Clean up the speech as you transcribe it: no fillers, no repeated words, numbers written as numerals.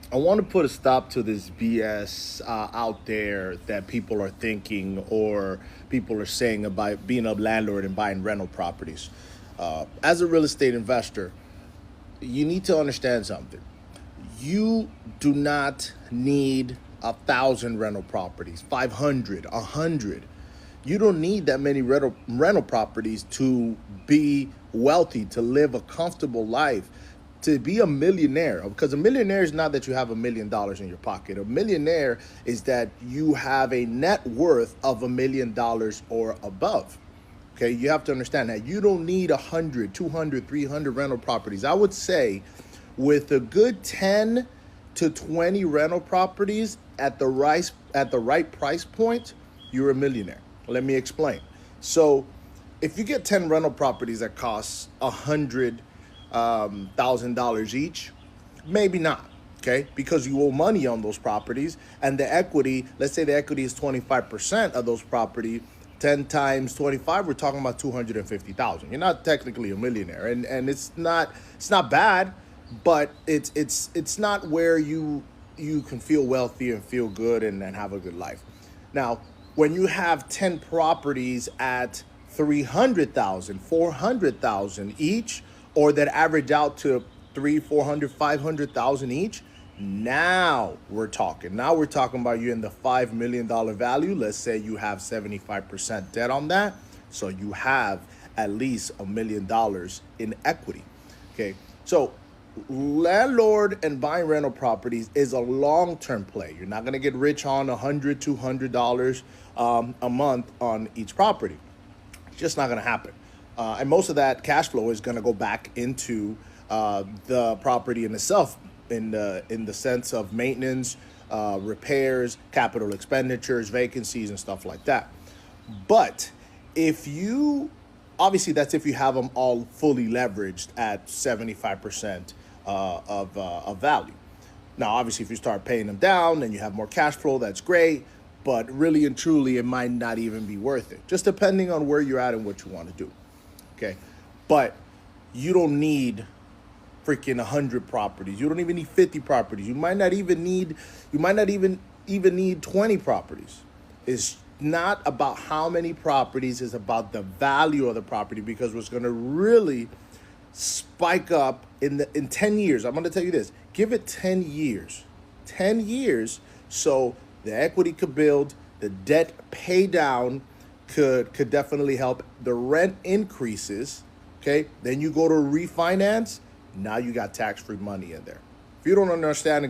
I want to put a stop to this BS out there that people are thinking or people are saying about being a landlord and buying rental properties. As a real estate investor, you need to understand something. You do not need 1,000 rental properties, 500, 100. You don't need that many rental properties to be wealthy, to live a comfortable life, to be a millionaire. Because a millionaire is not that you have $1 million in your pocket. A millionaire is that you have a net worth of $1 million or above. Okay, you have to understand that you don't need 100, 200, 300 rental properties. I would say with a good 10 to 20 rental properties at the right price point, you're a millionaire. Let me explain. So, if you get 10 rental properties that cost $100,000 each, maybe not. Okay, because you owe money on those properties, and the equity. Let's say the equity is 25% of those property. 10 times 25, we're talking about 250,000. You're not technically a millionaire, and it's not bad, but it's not where you can feel wealthy and feel good and have a good life. Now, when you have 10 properties at 300,000, 400,000 each, or that average out to 3, 400, 500,000 each, now we're talking. Now we're talking about you in the $5 million value. Let's say you have 75% debt on that. So you have at least $1 million in equity. Okay. So landlord and buying rental properties is a long-term play. You're not going to get rich on $100, $200 a month on each property. It's just not going to happen. And most of that cash flow is going to go back into the property in itself, in the sense of maintenance, repairs, capital expenditures, vacancies, and stuff like that. But if you obviously that's if you have them all fully leveraged at 75% of value. Now, obviously, if you start paying them down and you have more cash flow, that's great. But really and truly, it might not even be worth it, just depending on where you're at and what you want to do. Okay. But you don't need freaking 100 properties. You don't even need 50 properties. You might not even need 20 properties. It's not about how many properties, it's about the value of the property, because what's going to really spike up in 10 years. I'm going to tell you this. Give it 10 years. 10 years so the equity could build, the debt pay down could definitely help. The rent increases, okay? Then you go to refinance, now you got tax-free money in there. If you don't understand